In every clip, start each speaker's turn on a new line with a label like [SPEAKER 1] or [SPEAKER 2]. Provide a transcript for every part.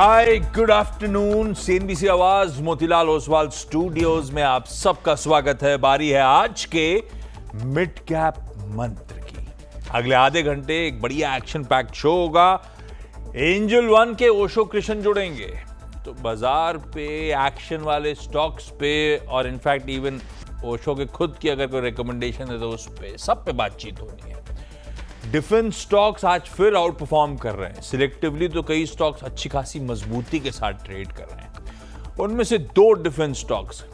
[SPEAKER 1] Hi good afternoon. CNBC आवाज Motilal Oswal studios में आप सबका स्वागत है। बारी है आज के मिड कैप मंत्र की। अगले आधे घंटे एक बढ़िया एक्शन पैक्ड शो होगा। एंजल वन के ओशो कृष्ण जुड़ेंगे तो बाजार पे एक्शन वाले स्टॉक्स पे और इनफैक्ट इवन ओशो के खुद की अगर कोई रिकमेंडेशन है तो उस पे सब पे बातचीत होनी है। डिफेंस स्टॉक्स आज फिर आउट परफॉर्म कर रहे हैं। सिलेक्टिवली तो कई स्टॉक्स अच्छी खासी मजबूती के साथ ट्रेड कर रहे हैं। उनमें से दो डिफेंस स्टॉक्स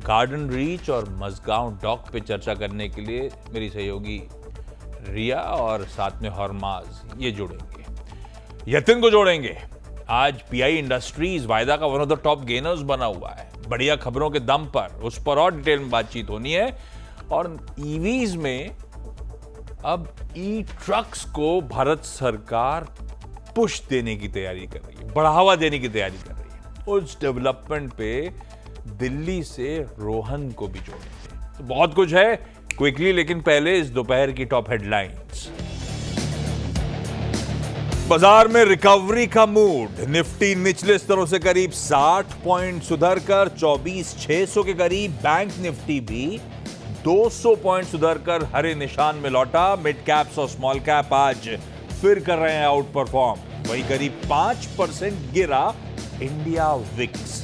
[SPEAKER 1] गार्डन रीच और मजगांव डॉक पे चर्चा करने के लिए मेरी सहयोगी रिया और साथ में हरमाज ये जोड़ेंगे। यतिन को जोड़ेंगे। आज पीआई इंडस्ट्रीज वायदा का one of the top gainers बना हुआ है। बढ़िया खबरों के दम पर उस पर और डिटेल में बातचीत होनी है। और ईवीज में अब ई ट्रक्स को भारत सरकार पुश देने की तैयारी कर रही है, बढ़ावा देने की तैयारी कर रही है। उस डेवलपमेंट पे दिल्ली से रोहन को भी जोड़ेंगे। तो बहुत कुछ है क्विकली, लेकिन पहले इस दोपहर की टॉप हेडलाइंस। बाजार में रिकवरी का मूड। निफ्टी निचले स्तरों से करीब 60 पॉइंट सुधर कर 24,600 के करीब। बैंक निफ्टी भी 200 पॉइंट सुधर कर हरे निशान में लौटा। मिड कैप्स और स्मॉल कैप आज फिर कर रहे हैं आउट परफॉर्म। वही करीब 5% गिरा इंडिया विक्स।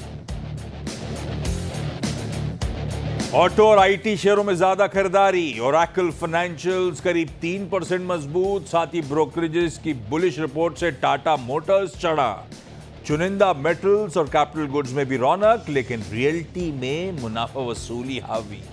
[SPEAKER 1] ऑटो और आईटी शेयरों में ज्यादा खरीदारी। ओरेकल फाइनेंशियल्स करीब 3% मजबूत। साथ ही ब्रोकरेजेस की बुलिश रिपोर्ट से टाटा मोटर्स चढ़ा। चुनिंदा मेटल्स और कैपिटल गुड्स में भी रौनक, लेकिन रियल्टी में मुनाफा वसूली हावी।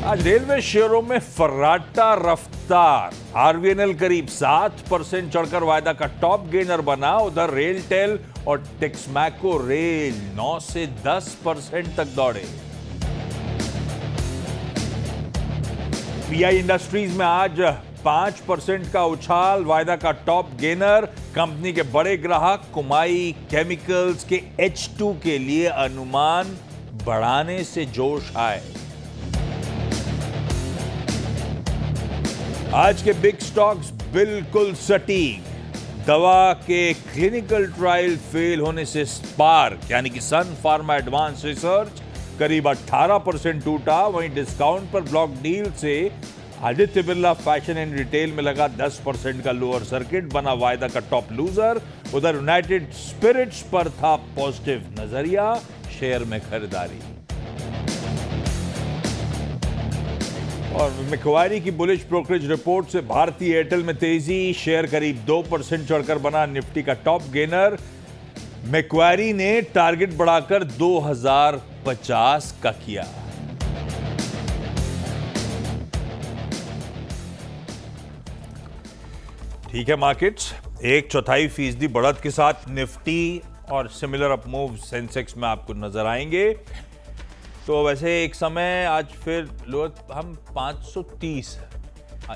[SPEAKER 1] आज रेलवे शेयरों में फर्राटा रफ्तार। आरवीएनएल करीब 7% चढ़कर वायदा का टॉप गेनर बना। उधर रेलटेल और टेक्समैको रेल 9 से 10% तक दौड़े। पीआई इंडस्ट्रीज में आज 5% का उछाल। वायदा का टॉप गेनर। कंपनी के बड़े ग्राहक कुमाई केमिकल्स के H2 के लिए अनुमान बढ़ाने से जोश आए। आज के बिग स्टॉक्स बिल्कुल सटीक। दवा के क्लिनिकल ट्रायल फेल होने से स्पार्क यानी कि सन फार्मा एडवांस रिसर्च करीब 18% टूटा। वहीं डिस्काउंट पर ब्लॉक डील से Aditya Birla fashion and retail में लगा 10% का लोअर सर्किट, बना वायदा का टॉप लूजर। उधर यूनाइटेड स्पिरिट्स पर था पॉजिटिव नजरिया, शेयर में खरीदारी। और मैक्वारी की बुलिश ब्रोकरेज रिपोर्ट से भारतीय एयरटेल में तेजी। शेयर करीब 2% चढ़कर बना निफ्टी का टॉप गेनर। मैक्वारी ने टारगेट बढ़ाकर 2050 का किया। ठीक है, मार्केट्स 1/4% बढ़त के साथ निफ्टी और सिमिलर अप मूव सेंसेक्स में आपको नजर आएंगे। तो वैसे एक समय आज फिर लोअर हम 530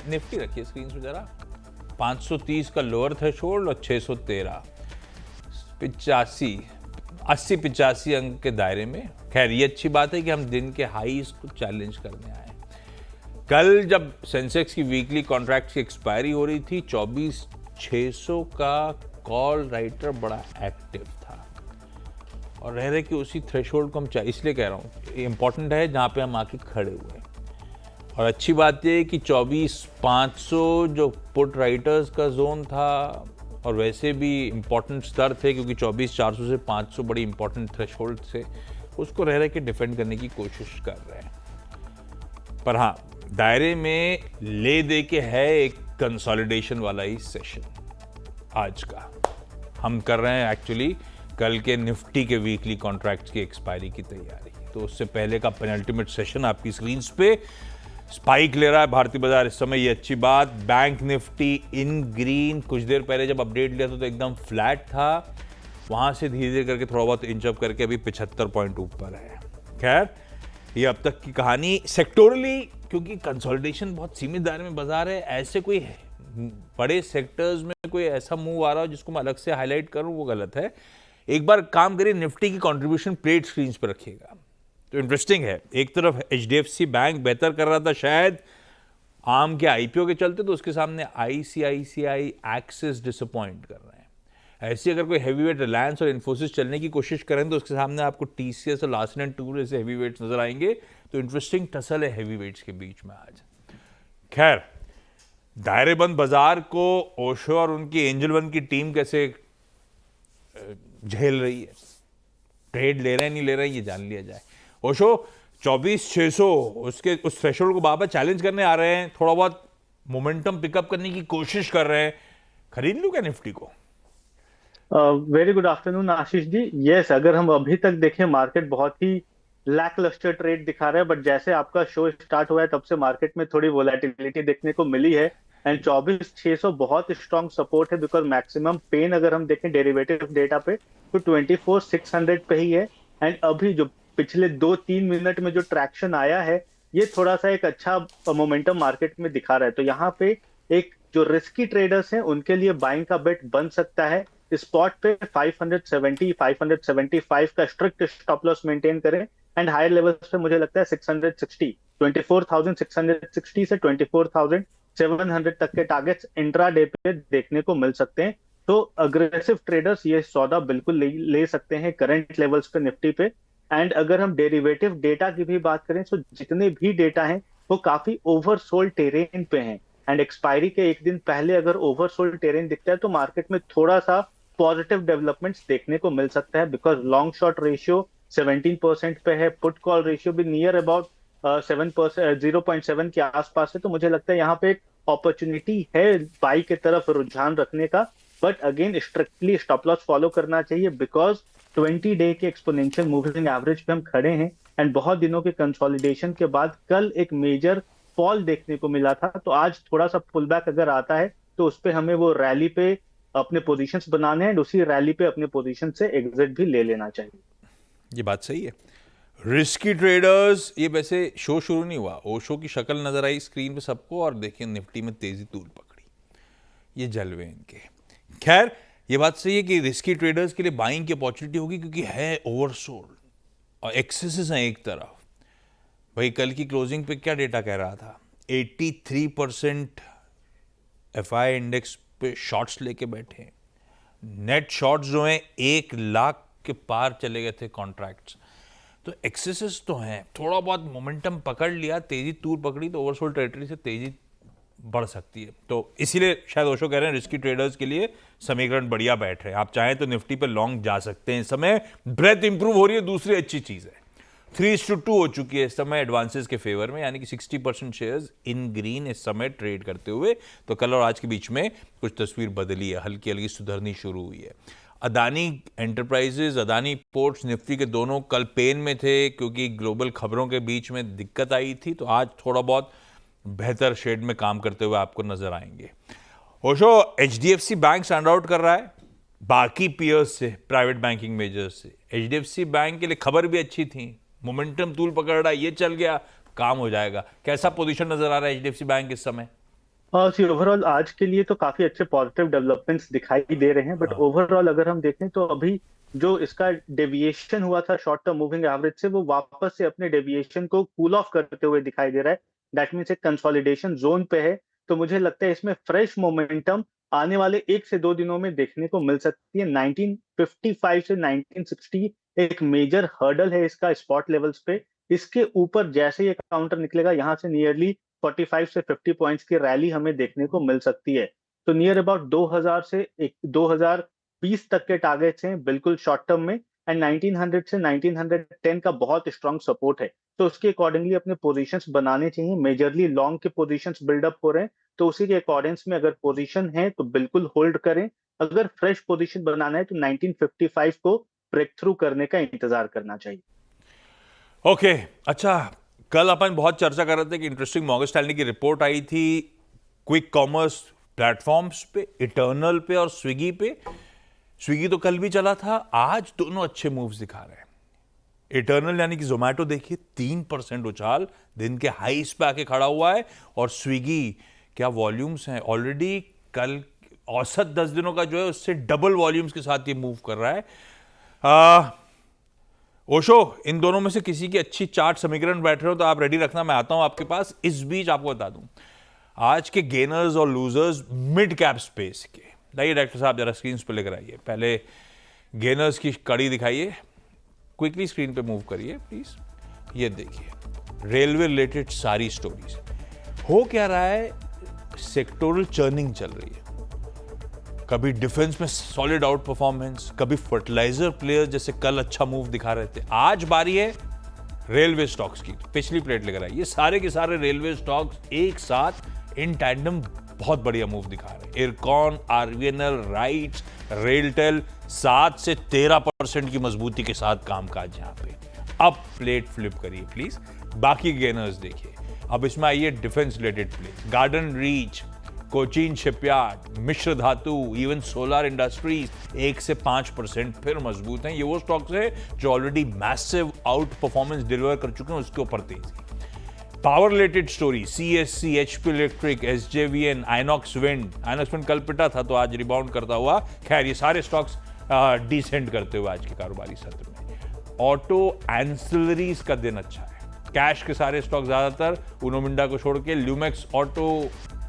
[SPEAKER 1] निफ्टी रखिए स्क्रीन पे जरा। 530 का लोअर थ्रेशोल्ड और 613 80-85 अंक के दायरे में। खैर ये अच्छी बात है कि हम दिन के हाईज को चैलेंज करने आए। कल जब सेंसेक्स की वीकली कॉन्ट्रैक्ट की एक्सपायरी हो रही थी, 24,600 का कॉल राइटर बड़ा एक्टिव था और रह रहे कि उसी थ्रेशोल्ड को हम इसलिए कह रहा हूँ इंपॉर्टेंट है जहाँ पे हम आके खड़े हुए हैं। और अच्छी बात यह है कि 24,500 जो पुट राइटर्स का जोन था और वैसे भी इंपॉर्टेंट स्तर थे क्योंकि 24,400 से 500 बड़ी इंपॉर्टेंट थ्रेशोल्ड थे, उसको रह के डिफेंड करने की कोशिश कर रहे हैं। पर हाँ, दायरे में ले दे के है एक कंसोलिडेशन वाला ही सेशन आज का हम कर रहे हैं। एक्चुअली कल के निफ्टी के वीकली कॉन्ट्रैक्ट्स की एक्सपायरी की तैयारी, तो उससे पहले का पेनल्टीमेट सेशन आपकी स्क्रीन पे स्पाइक ले रहा है भारतीय बाजार इस समय, ये अच्छी बात। बैंक निफ्टी इन ग्रीन, कुछ देर पहले जब अपडेट लिया था तो एकदम फ्लैट था, वहां से धीरे धीरे करके थोड़ा बहुत इंच अप करके अभी 75 पॉइंट ऊपर है। खैर ये अब तक की कहानी। सेक्टोरली क्योंकि कंसोलिडेशन बहुत सीमित दायरे में बाजार है, ऐसे कोई बड़े सेक्टर्स में कोई ऐसा मूव आ रहा हो जिसको मैं अलग से हाईलाइट करूं वो गलत है। एक बार काम करिए, निफ्टी की कंट्रीब्यूशन प्लेट स्क्रीन पर रखिएगा तो इंटरेस्टिंग है। एक तरफ एचडीएफसी बैंक बेहतर कर रहा था, शायद आम के आईपीओ के चलते, तो उसके सामने आईसीआईसीआई एक्सिस डिसअपॉइंट कर रहे हैं। ऐसी अगर कोई हैवीवेट रिलायंस और इन्फोसिस चलने की कोशिश करें तो उसके सामने आपको टीसीएस और लार्सन एंड टूब्रो जैसे हैवीवेट्स नजर आएंगे। तो इंटरेस्टिंग टसल है हैवीवेट्स के बीच में आज। खैर, दायरेबंद बाजार को ओशो और उनकी एंजल वन की टीम कैसे झेल रही है, ट्रेड ले रहे हैं नहीं ले रहे हैं, ये जान लिया जाए। ओशो 24,600 उसके उस थ्रेशोल्ड को बाबा चैलेंज करने आ रहे हैं, थोड़ा बहुत मोमेंटम पिकअप करने की कोशिश कर रहे हैं। खरीद लूं क्या निफ्टी को?
[SPEAKER 2] Very good afternoon Ashish ji. Yes, अगर हम अभी तक देखें मार्केट बहुत ही लैकलस्टर ट्रेड दिखा रहा है, बट जैसे आपका शो स्टार्ट हुआ है तब से मार्केट में थोड़ी वोलेटिलिटी देखने को मिली है। एंड 24,600 बहुत स्ट्रॉन्ग सपोर्ट है, बिकॉज मैक्सिमम पेन अगर हम देखें डेरिवेटिव डेटा पे तो 24,600 पे ही है। एंड अभी जो पिछले 2-3 मिनट में जो ट्रैक्शन आया है, ये थोड़ा सा एक अच्छा मोमेंटम मार्केट में दिखा रहा है। तो यहाँ पे एक जो रिस्की ट्रेडर्स हैं उनके लिए बाइंग का बेट बन सकता है। स्पॉट पे 570 575 का स्ट्रिक्ट स्टॉप लॉस मेंटेन करें। एंड हायर लेवल्स पे मुझे लगता है 660 24,660 से 24,700 तक के टारगेट्स इंट्रा डे पे देखने को मिल सकते हैं। तो अग्रेसिव ट्रेडर्स ये सौदा बिल्कुल ले सकते हैं करंट लेवल्स पे निफ्टी पे। एंड अगर हम डेरिवेटिव डेटा की भी बात करें तो जितने भी डेटा हैं वो काफी ओवरसोल्ड टेरेन पे हैं। एंड एक्सपायरी के एक दिन पहले अगर ओवरसोल्ड टेरेन दिखता है तो मार्केट में थोड़ा सा पॉजिटिव डेवलपमेंट्स देखने को मिल सकता है, बिकॉज लॉन्ग शॉर्ट रेशियो 17% पे है, पुट कॉल रेशियो भी नियर अबाउट 7%, 0.7 के आसपास है। तो मुझे लगता है यहाँ पे एक अपॉर्चुनिटी है बाई की तरफ रुझान रखने का। But again strictly stop loss follow करना चाहिए, बिकॉज 20 डे के एक्सपोनेंशियल मूविंग एवरेज पे हम खड़े हैं। एंड बहुत दिनों के कंसोलिडेशन के बाद कल एक मेजर फॉल देखने को मिला था, तो आज थोड़ा सा पुल बैक अगर आता है तो उस पे हमें वो रैली पे अपने पोजीशंस बनाने हैं, उसी रैली पे अपने पोजीशन से एग्जिट भी ले लेना चाहिए।
[SPEAKER 1] ये बात सही है। रिस्की ट्रेडर्स, ये वैसे शो शुरू नहीं हुआ, ओशो की शक्ल नजर आई स्क्रीन पे सबको, और देखिए निफ्टी में तेजी तूल पकड़ी, ये जलवे इनके। खैर, ये बात सही है कि रिस्की ट्रेडर्स के लिए बाइंग की अपॉर्चुनिटी होगी, क्योंकि है ओवरसोल्ड और एक्सेसेस हैं एक तरफ। भाई कल की क्लोजिंग पे क्या डेटा कह रहा था, 83% एफआई इंडेक्स पे शॉर्ट्स लेके बैठे। नेट शॉर्ट्स जो हैं 1 लाख के पार चले गए थे कॉन्ट्रैक्ट्स। तो एक्सेसेस तो हैं, थोड़ा बहुत मोमेंटम पकड़ लिया, तेजी तूर पकड़ी तो ओवरसोल्ड टेरिटरी से तेजी बढ़ सकती है। तो इसीलिए शायद ओशो कह रहे हैं रिस्की ट्रेडर्स के लिए समीकरण बढ़िया बैठ रहे हैं। आप चाहें तो निफ्टी पे लॉन्ग जा सकते हैं। इस समय ब्रेथ इंप्रूव हो रही है, दूसरी अच्छी चीज है 3:2 हो चुकी है इस समय एडवांसेस के फेवर में, यानी कि 60% शेयर्स इन ग्रीन इस समय ट्रेड करते हुए। तो कल और आज के बीच में कुछ तस्वीर बदली है, हल्की हल्की सुधरनी शुरू हुई है। Adani enterprises, Adani ports Nifty के दोनों कल पेन में थे, क्योंकि ग्लोबल खबरों के बीच में दिक्कत आई थी। तो आज थोड़ा बहुत बेहतर शेड में काम करते हुए आपको नजर आएंगे। Osho, HDFC bank stand out कर रहा है बाकी पीयर्स से, प्राइवेट बैंकिंग मेजर्स से। एचडीएफसी बैंक के लिए खबर भी अच्छी थी, मोमेंटम तूल पकड़ रहा है, ये चल गया, काम हो जाएगा। कैसा पोजीशन नजर आ रहा है एचडीएफसी बैंक इस समय?
[SPEAKER 2] सी ओवरऑल आज के लिए तो काफी अच्छे पॉजिटिव डेवलपमेंट्स दिखाई दे रहे हैं, बट ओवरऑल अगर हम देखें तो अभी जो इसका डेविएशन हुआ था शॉर्ट टर्म मूविंग एवरेज से, वो वापस से अपने डेविएशन को कूल ऑफ करते हुए दिखाई दे रहा है। दैट मीन्स एक कंसोलिडेशन जोन पे है। तो मुझे लगता है इसमें फ्रेश मोमेंटम आने वाले 1 से 2 दिनों में देखने को मिल सकती है। 1955 से 1960 एक मेजर हर्डल है इसका स्पॉट लेवल्स पे। इसके ऊपर जैसे ये काउंटर निकलेगा, यहाँ से नियरली 45 से 50 पॉइंट्स की रैली हमें देखने को मिल सकती है। तो नियर अबाउट 2000 से 2020 तक के टारगेट्स हैं बिल्कुल शॉर्ट टर्म में। एंड 1900 से 1910 का बहुत स्ट्रॉन्ग सपोर्ट है। तो उसके अकॉर्डिंगली अपने पोजीशंस बनाने चाहिए। मेजरली लॉन्ग के पोजीशंस बिल्डअप हो रहे हैं, तो उसी के अकॉर्डिंग्स में अगर पोजीशन है तो बिल्कुल होल्ड करें। अगर फ्रेश पोजीशन बनाना है तो 1955 को ब्रेक थ्रू करने का इंतजार करना चाहिए।
[SPEAKER 1] ओके, अच्छा, कल अपन बहुत चर्चा कर रहे थे कि इंटरेस्टिंग मॉर्गन स्टैनली की रिपोर्ट आई थी क्विक कॉमर्स प्लेटफॉर्म्स पे, इटर्नल पे और स्विगी पे। स्विगी तो कल भी चला था, आज दोनों अच्छे मूव्स दिखा रहे हैं। इटर्नल यानी कि जोमैटो देखिए 3% उछाल, दिन के हाईस पे आके खड़ा हुआ है। और स्विगी, क्या वॉल्यूम्स हैं, ऑलरेडी कल औसत 10 दिनों का जो है उससे डबल वॉल्यूम्स के साथ ये मूव कर रहा है। ओशो, इन दोनों में से किसी की अच्छी चार्ट समीकरण बैठ रहे हो तो आप रेडी रखना, मैं आता हूं आपके पास। इस बीच आपको बता दूं, आज के गेनर्स और लूजर्स मिड कैप स्पेस के। लाइए डॉक्टर साहब जरा स्क्रीन पे लेकर आइए, पहले गेनर्स की कड़ी दिखाइए, क्विकली स्क्रीन पे मूव करिए प्लीज। ये देखिए रेलवे रिलेटेड सारी स्टोरीज। हो क्या रहा है, सेक्टोरल चर्निंग चल रही है। कभी डिफेंस में सॉलिड आउट परफॉर्मेंस, कभी फर्टिलाइजर प्लेयर्स जैसे कल अच्छा मूव दिखा रहे थे। आज बारी है रेलवे स्टॉक्स की। पिछली प्लेट लेकर आई, ये सारे के सारे रेलवे स्टॉक्स एक साथ इन टैंडम बहुत बढ़िया मूव दिखा रहे हैं। इरकॉन, आरवीएनएल, राइट्स, रेलटेल 7 से 13% की मजबूती के साथ कामकाज यहां पे। अब प्लेट फ्लिप करिए प्लीज, बाकी गेनर्स देखिए। अब इसमें आइए defence related play. Garden Reach, Cochin shipyard, Mishra Dhatu, even solar industries 1 से 5% फिर मजबूत हैं। ये वो स्टॉक्स है जो already massive out performance deliver कर चुके हैं, उसके ऊपर तेजी। Power related story, CSC, HP electric, SJVN, INOX wind. INOX wind कल पिटा था तो आज रिबाउंड करता हुआ। खैर ये सारे स्टॉक्स डिसेंड करते हुए आज के कारोबारी सत्र में। ऑटो एंसिलरीज का दिन अच्छा है। कैश के सारे स्टॉक ज्यादातर, उनो मिंडा को छोड़ के, Lumax auto,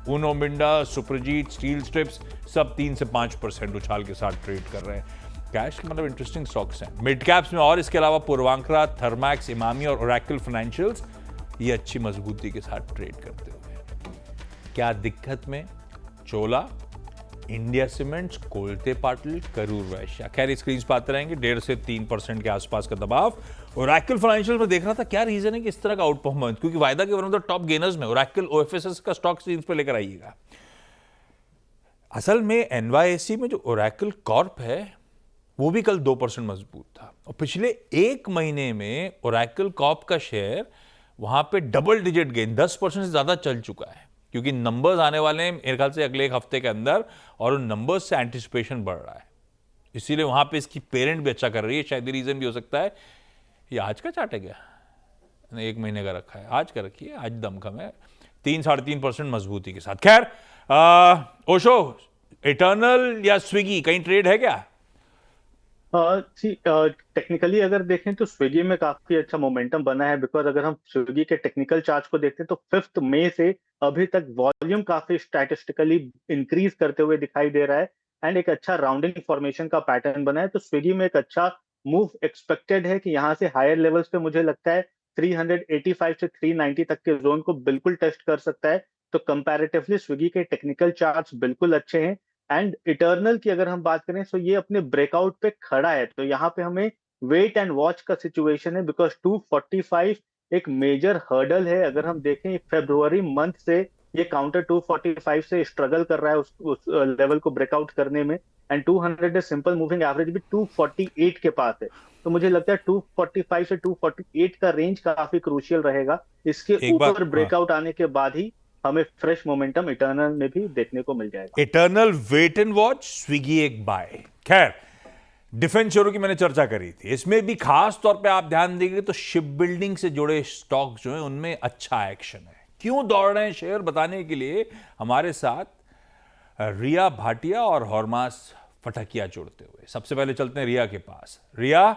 [SPEAKER 1] Uno Minda, सुपरजीत, steel strips सब 3 से 5% उछाल के साथ ट्रेड कर रहे हैं। कैश के मतलब इंटरेस्टिंग स्टॉक्स हैं मिड कैप्स में। और इसके अलावा पूर्वांकरा, थर्मैक्स, इमामी और ओरेकल फाइनेंशियल्स ये अच्छी मजबूती के साथ ट्रेड करते हुए। क्या दिक्कत में चोला, इंडिया सीमेंट्स, कोलते पाटिल, करूर वैश्य। खैर स्क्रीन पर आते रहेंगे। 1.5 से 3% के आसपास का दबाव। ओरेकल फाइनेंशियल में देख रहा था क्या रीजन है कि इस तरह का आउट परफॉर्मेंस, क्योंकि वायदा के one of the top gainers में ओरेकल, ओएफएसएस का स्टॉक स्क्रीन पे लेकर आइएगा। असल में एनवाईएसई में जो ओरेकल कॉर्प है वो भी कल 2% मजबूत था, और पिछले 1 महीने में ओरेकल कॉर्प का शेयर वहां पे डबल डिजिट गेन 10% से ज्यादा चल चुका है, क्योंकि नंबर्स आने वाले हैं मेरे ख्याल से अगले 1 हफ्ते के अंदर, और उन नंबर्स से एंटिसिपेशन बढ़ रहा है। इसीलिए वहां पे इसकी पेरेंट भी अच्छा कर रही है। शायद रीजन भी हो सकता है ये आज का चार्ट है क्या, 1 महीने का रखा है, आज का रखिए, आज दमखम है 3-3.5% मजबूती के साथ। खैर ओशो, इटर्नल या स्विगी कहीं ट्रेड है क्या?
[SPEAKER 2] टेक्निकली अगर देखें तो स्विगी में काफी अच्छा मोमेंटम बना है, बिकॉज अगर हम स्विगी के टेक्निकल चार्ट को देखते हैं तो 5 मई से अभी तक वॉल्यूम काफी स्टैटिस्टिकली इंक्रीज करते हुए दिखाई दे रहा है, एंड एक अच्छा राउंडिंग फॉर्मेशन का पैटर्न बना है। तो स्विगी में एक अच्छा मूव एक्सपेक्टेड है कि यहाँ से हायर लेवल्स पे मुझे लगता है 385 से 390 तक के जोन को बिल्कुल टेस्ट कर सकता है। तो कंपैरेटिवली स्विगी के टेक्निकल चार्ट्स बिल्कुल अच्छे हैं। एंड इटर्नल की अगर हम बात करें तो ये अपने ब्रेकआउट पे खड़ा है, तो यहाँ पे हमें वेट एंड वॉच का सिचुएशन है, बिकॉज 245 एक मेजर हर्डल है। अगर हम देखें फरवरी मंथ से ये काउंटर 245 से स्ट्रगल कर रहा है उस लेवल को ब्रेकआउट करने में, एंड 200 सिंपल मूविंग एवरेज भी 248 के पास है। तो मुझे लगता है 245 से 248 का रेंज काफी क्रूशियल रहेगा। इसके ऊपर ब्रेकआउट आने के बाद ही हमें फ्रेश मोमेंटम इटर्नल में भी देखने को मिल जाएगा।
[SPEAKER 1] Eternal wait and watch, Swiggy एक बाय। खैर डिफेंस शेयरों की मैंने चर्चा करी थी, इसमें भी खास तौर पे आप ध्यान देंगे तो शिप बिल्डिंग से जुड़े स्टॉक जो हैं उनमें अच्छा एक्शन है। क्यों दौड़ रहे हैं शेयर बताने के लिए हमारे साथ रिया भाटिया और हॉर्मास फटकिया जुड़ते हुए। सबसे पहले चलते हैं रिया के पास। रिया,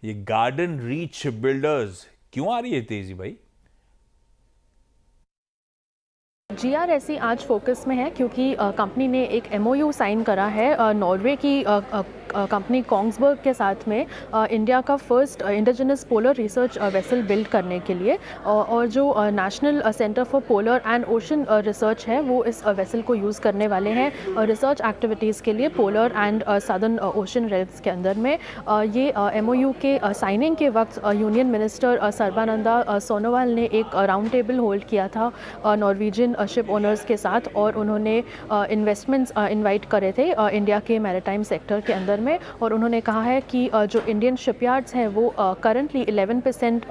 [SPEAKER 1] ये गार्डन रीच शिप बिल्डर्स क्यों आ रही है तेजी भाई?
[SPEAKER 3] जीआरएसई आज फोकस में है क्योंकि कंपनी ने एक एमओयू साइन करा है नॉर्वे की कंपनी कोंग्सबर्ग के साथ में इंडिया का first indigenous polar research vessel build करने के लिए, और जो national centre for polar and ocean research है वो इस वेसल को यूज़ करने वाले हैं रिसर्च एक्टिविटीज़ के लिए polar and southern ocean rails के अंदर में। ये एमओयू के साइनिंग के वक्त यूनियन मिनिस्टर सर्बानंदा सोनोवाल ने एक राउंड टेबल होल्ड किया था नॉर्वेजियन शिप ओनर्स के साथ, और उन्होंने इन्वेस्टमेंट्स इनवाइट करे थे इंडिया के मैरीटाइम सेक्टर के अंदर में। और उन्होंने कहा है कि जो इंडियन शिपयार्ड्स हैं वो currently 11%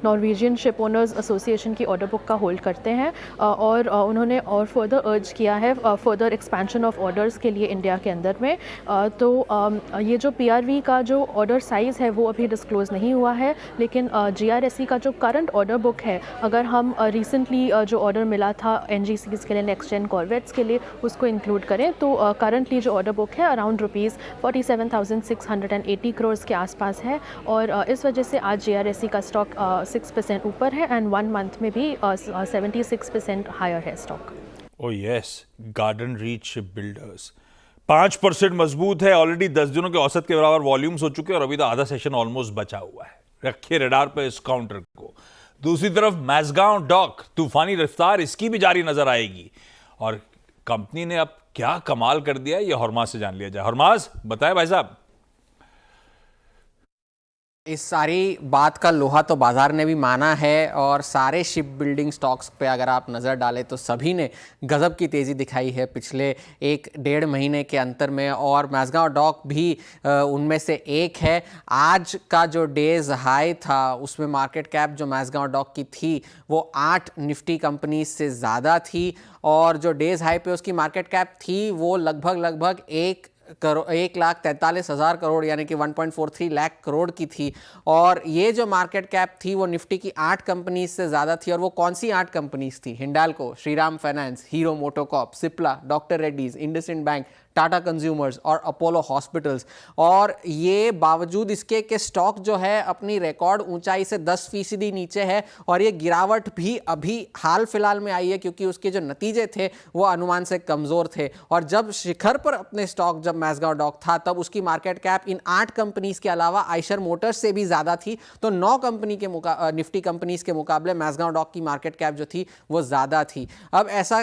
[SPEAKER 3] Norwegian ship owners association की ऑर्डर बुक का होल्ड करते हैं, और उन्होंने और फर्दर अर्ज किया है फर्दर एक्सपेंशन ऑफ ऑर्डर्स के लिए इंडिया के अंदर में। तो ये जो पीआरवी का जो ऑर्डर साइज़ है वो अभी डिस्क्लोज नहीं हुआ है, लेकिन जीआरएसई का जो करंट ऑर्डर बुक है, अगर हम रिसेंटली जो ऑर्डर मिला था एनजीसीज के लिए, नेक्स्ट जेन कॉर्वेट्स के लिए, उसको इंक्लूड करें तो करंटली जो ऑर्डर बुक है अराउंड ₹47,680 करोड़ के आसपास है, और इस वजह से आज जीआरएसई का स्टॉक 6% ऊपर है, एंड 1 मंथ में भी 76% हायर है स्टॉक।
[SPEAKER 1] ओ yes, garden reach ship builders 5% मजबूत है, ऑलरेडी 10 दिनों के औसत के बराबर वॉल्यूम्स हो चुके हैं और अभी तो आधा सेशन ऑलमोस्ट बचा हुआ है। रखिए रडार पे इस काउंटर को। दूसरी तरफ मैसगांव डॉक, तूफानी रफ्तार इसकी भी जारी नजर आएगी और कंपनी ने अब क्या कमाल कर दिया ये हरमाज से जान लिया जाए। हरमाज बताएं भाई साहब।
[SPEAKER 4] इस सारी बात का लोहा तो बाजार ने भी माना है और सारे शिप बिल्डिंग स्टॉक्स पे अगर आप नज़र डालें तो सभी ने गजब की तेज़ी दिखाई है पिछले 1-1.5 महीने के अंतर में और मैसगांव डॉक भी उनमें से एक है। आज का जो डेज हाई था उसमें मार्केट कैप जो मैसगांव डॉक की थी वो 8 निफ्टी कंपनी से ज़्यादा थी और जो डेज हाई पे उसकी मार्केट कैप थी वो लगभग 1,43,000 करोड़ यानी कि 1.43 लाख करोड़ की थी। और ये जो मार्केट कैप थी वो निफ्टी की 8 कंपनीज से ज़्यादा थी। और वो कौन सी 8 कंपनीज थी? Hindalco, Shriram finance, hero MotoCorp, Cipla, doctor Reddy's, IndusInd bank, Tata consumers और अपोलो हॉस्पिटल्स। और ये बावजूद इसके कि स्टॉक जो है अपनी रिकॉर्ड ऊंचाई से 10% नीचे है और ये गिरावट भी अभी हाल फिलहाल में आई है क्योंकि उसके जो नतीजे थे वो अनुमान से कमज़ोर थे। और जब शिखर पर अपने स्टॉक जब मैसगांव डॉक था तब उसकी मार्केट कैप इन 8 कंपनीज के अलावा आइशर मोटर्स से भी ज़्यादा थी। तो 9 कंपनी के निफ्टी कंपनीज के मुकाबले मैसगांव डॉक की मार्केट कैप जो थी वो ज़्यादा थी। अब ऐसा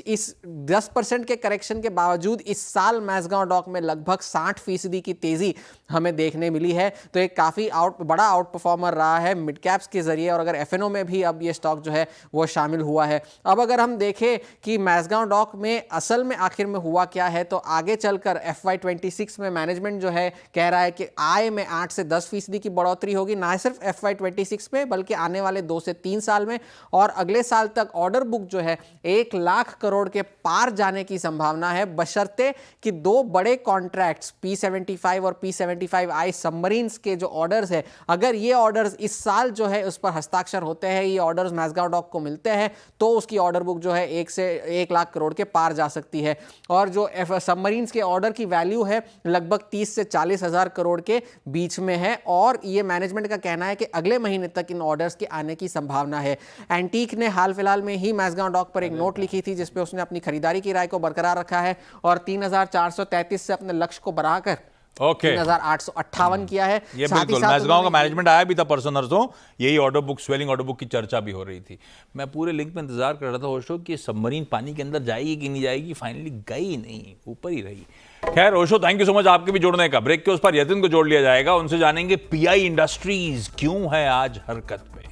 [SPEAKER 4] इस 10% के करेक्शन के बावजूद इस साल मैसगांव डॉक में लगभग 60% की तेजी हमें देखने मिली है। तो एक काफी बड़ा आउट परफॉर्मर रहा है मिड कैप्स के जरिए और अगर एफएनओ में भी अब ये स्टॉक जो है वो शामिल हुआ है। अब अगर हम देखें कि मैसगांव डॉक में असल में आखिर में हुआ क्या है तो आगे चलकर FY26 में मैनेजमेंट जो है कह रहा है कि आय में 8 से 10% की बढ़ोतरी होगी, ना सिर्फ FY26 में बल्कि आने वाले 2 से 3 साल में। और अगले साल तक ऑर्डर बुक जो है 1 लाख करोड़ के पार जाने की संभावना है बशर्ते कि 2 बड़े कॉन्ट्रैक्ट्स P75 और P75I सबमरीन्स के जो ऑर्डर्स है अगर ये ऑर्डर्स इस साल जो है उस पर हस्ताक्षर होते हैं, ये ऑर्डर्स मैसगांव डॉक को मिलते हैं तो उसकी ऑर्डर बुक जो है 1 से 1 लाख करोड़ के पार जा सकती है। और जो सबमरीन्स के ऑर्डर की वैल्यू है लगभग 30 से 40 हज़ार करोड़ के बीच में है और ये मैनेजमेंट का कहना है कि अगले महीने तक इन ऑर्डर्स के आने की संभावना है। एंटीक ने हाल फिलहाल में ही मैसगांव डॉक पर एक नोट लिखी थी जिसपे उसने अपनी खरीदारी की राय को बरकरार रखा है और 3,433 से अपने लक्ष्य को बढ़ाकर 3,858 किया है।
[SPEAKER 1] ये बिल्कुल मैसगांव का मैनेजमेंट आया भी था परसों नरसों, यही order book swelling order book की चर्चा भी हो रही थी। मैं पूरे लिंक में इंतजार कर रहा था ओशो कि सबमरीन पानी के अंदर जाएगी कि नहीं जाएगी, फाइनली गई नहीं, ऊपर ही रही। खैर Osho thank you so much आपके भी जोड़ने का। ब्रेक के उस पर यतिन को जोड़ लिया जाएगा, उनसे जानेंगे पीआई इंडस्ट्रीज क्यों है आज हरकत में।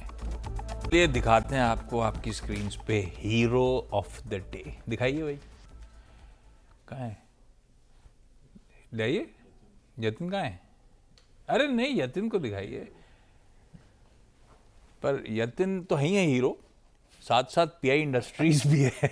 [SPEAKER 1] ये दिखाते हैं आपको आपकी स्क्रीन पे हीरो ऑफ द डे। दिखाइए भाई, कहाँ है? लाइए, यतिन कहाँ है? अरे नहीं, यतिन को दिखाइए। पर यतिन तो है हीरो, साथ साथ पीआई इंडस्ट्रीज भी है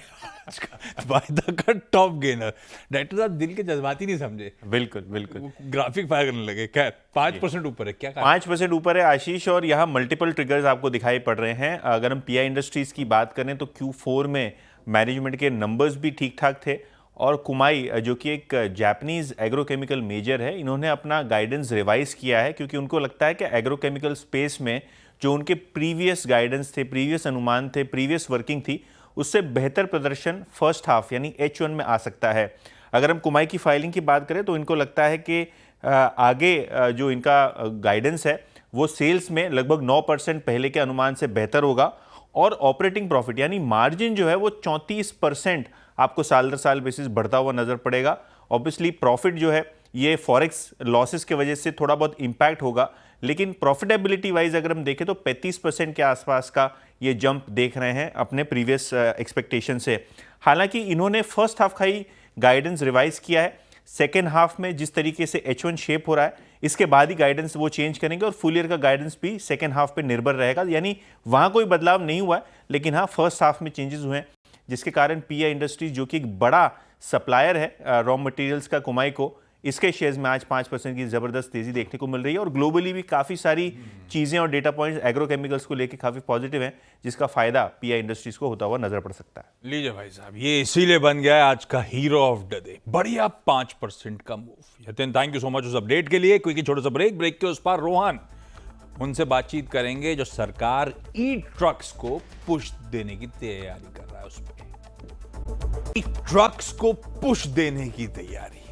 [SPEAKER 1] वायदा का टॉप गेनर। डायरेक्टर साहब दिल के जज्बात ही नहीं समझे।
[SPEAKER 5] बिल्कुल बिल्कुल
[SPEAKER 1] ग्राफिक फायर करने लगे। खैर 5% ऊपर है, क्या
[SPEAKER 5] 5% ऊपर है आशीष और यहाँ मल्टीपल ट्रिगर्स आपको दिखाई पड़ रहे हैं। अगर हम पीआई इंडस्ट्रीज की बात करें तो Q4 में मैनेजमेंट के नंबर्स भी ठीक ठाक थे और कुमाई जो कि एक जापानीज एग्रोकेमिकल मेजर है, इन्होंने अपना गाइडेंस रिवाइज किया है क्योंकि उनको लगता है कि एग्रोकेमिकल स्पेस में जो उनके प्रीवियस गाइडेंस थे, प्रीवियस अनुमान थे, प्रीवियस वर्किंग थी, उससे बेहतर प्रदर्शन फर्स्ट हाफ यानी H1 में आ सकता है। अगर हम कुमाई की फाइलिंग की बात करें तो इनको लगता है कि आगे जो इनका गाइडेंस है वो सेल्स में लगभग 9% पहले के अनुमान से बेहतर होगा और ऑपरेटिंग प्रॉफिट यानी मार्जिन जो है वो 34% आपको साल दर साल बेसिस बढ़ता हुआ नजर पड़ेगा। ऑब्वियसली प्रॉफिट जो है ये फॉरेक्स लॉसेस के वजह से थोड़ा बहुत इंपैक्ट होगा, लेकिन प्रॉफिटेबिलिटी वाइज अगर हम देखें तो 35% के आसपास का ये जंप देख रहे हैं अपने प्रीवियस एक्सपेक्टेशन से। हालांकि इन्होंने फर्स्ट हाफ का ही गाइडेंस रिवाइज किया है, सेकेंड हाफ में जिस तरीके से H1 शेप हो रहा है इसके बाद ही गाइडेंस वो चेंज करेंगे और फुल ईयर का गाइडेंस भी सेकेंड हाफ पे निर्भर रहेगा। यानी वहां कोई बदलाव नहीं हुआ है, लेकिन हाँ फर्स्ट हाफ में चेंजेस हुए हैं जिसके कारण पीआई इंडस्ट्रीज जो कि एक बड़ा सप्लायर है रॉ मटेरियल्स का कुमाई को, इसके शेयर्स में आज 5% की जबरदस्त तेजी देखने को मिल रही है और ग्लोबली भी काफी सारी चीजें और डेटा पॉइंट्स एग्रोकेमिकल्स को लेकर काफी पॉजिटिव हैं जिसका फायदा पीआई इंडस्ट्रीज को होता हुआ नजर पड़ सकता है।
[SPEAKER 1] लीजिए भाई साहब, ये इसीलिए बन गया है आज का हीरो ऑफ द डे। बढ़िया 5% का move. Yatin thank you so much उस अपडेट के लिए। क्विक छोटा सा ब्रेक के उस पार रोहन, उनसे बातचीत करेंगे जो सरकार ई ट्रक्स को पुश देने की तैयारी कर रहा है उस पर। ट्रक्स को पुश देने की तैयारी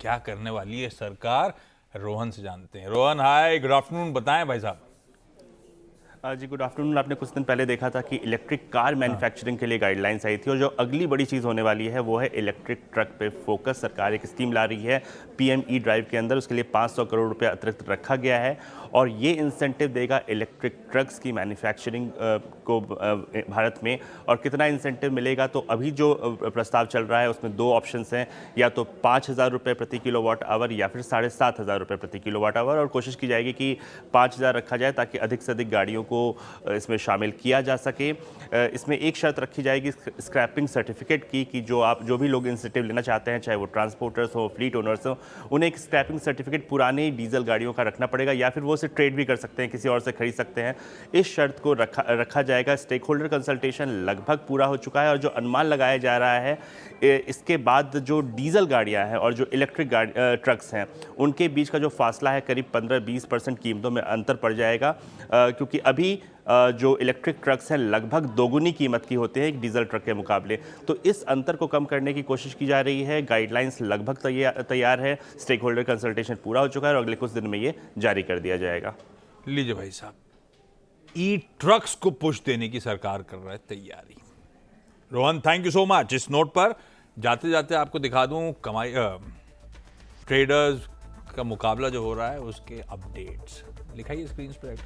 [SPEAKER 1] क्या करने वाली है सरकार, रोहन से जानते हैं। रोहन, हाय, गुड आफ्टरनून, बताएं भाई साहब।
[SPEAKER 6] जी गुड आफ्टरनून। आपने कुछ दिन पहले देखा था कि इलेक्ट्रिक कार मैन्युफैक्चरिंग के लिए गाइडलाइंस आई थी और जो अगली बड़ी चीज़ होने वाली है वो है इलेक्ट्रिक ट्रक पे फोकस। सरकार एक स्कीम ला रही है पीएमई ड्राइव के अंदर, उसके लिए 500 करोड़ रुपए अतिरिक्त रखा गया है और ये इंसेंटिव देगा इलेक्ट्रिक ट्रक्स की मैन्युफैक्चरिंग को भारत में। और कितना इंसेंटिव मिलेगा, तो अभी जो प्रस्ताव चल रहा है उसमें दो ऑप्शंस हैं, या तो 5,000 रुपये प्रति किलोवाट आवर या फिर 7,500 रुपये प्रति किलोवाट आवर। और कोशिश की जाएगी कि 5,000 रखा जाए ताकि अधिक से अधिक गाड़ियों को इसमें शामिल किया जा सके। इसमें एक शर्त रखी जाएगी स्क्रैपिंग सर्टिफिकेट की, कि जो भी लोग इंसेंटिव लेना चाहते हैं, चाहे वो ट्रांसपोर्टर्स हो, फ्लीट ओनर्स हो, उन्हें एक स्क्रैपिंग सर्टिफिकेट पुराने डीजल गाड़ियों का रखना पड़ेगा, या फिर वो उसे ट्रेड भी कर सकते हैं, किसी और से खरीद सकते हैं। इस शर्त को रखा जाएगा। स्टेक होल्डर कंसल्टेशन लगभग पूरा हो चुका है और जो अनुमान लगाया जा रहा है इसके बाद जो डीजल गाड़ियां हैं और जो इलेक्ट्रिक ट्रक्स हैं उनके बीच का जो फासला है करीब 15-20% कीमतों में अंतर पड़ जाएगा, क्योंकि अभी जो इलेक्ट्रिक ट्रक्स हैं लगभग दोगुनी कीमत की होते हैं एक डीजल ट्रक के मुकाबले। तो इस अंतर को कम करने की कोशिश की जा रही है। गाइडलाइंस लगभग तैयार है, स्टेक होल्डर कंसल्टेशन पूरा हो चुका है और अगले कुछ दिन में ये जारी कर दिया जाएगा।
[SPEAKER 1] लीजिए भाई साहब, ई ट्रक्स को पुश देने की सरकार कर रहा है तैयारी। Rohan, thank you so much. इस नोट पर जाते जाते आपको दिखा दूं ट्रेडर्स का मुकाबला जो हो रहा है उसके अपडेट्स लिखाइए स्क्रीन पे।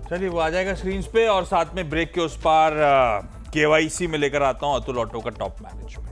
[SPEAKER 1] चलिए वो आ जाएगा स्क्रीन पे और साथ में ब्रेक के उस पार केवाईसी में लेकर आता हूं अतुल ऑटो का टॉप मैनेजमेंट।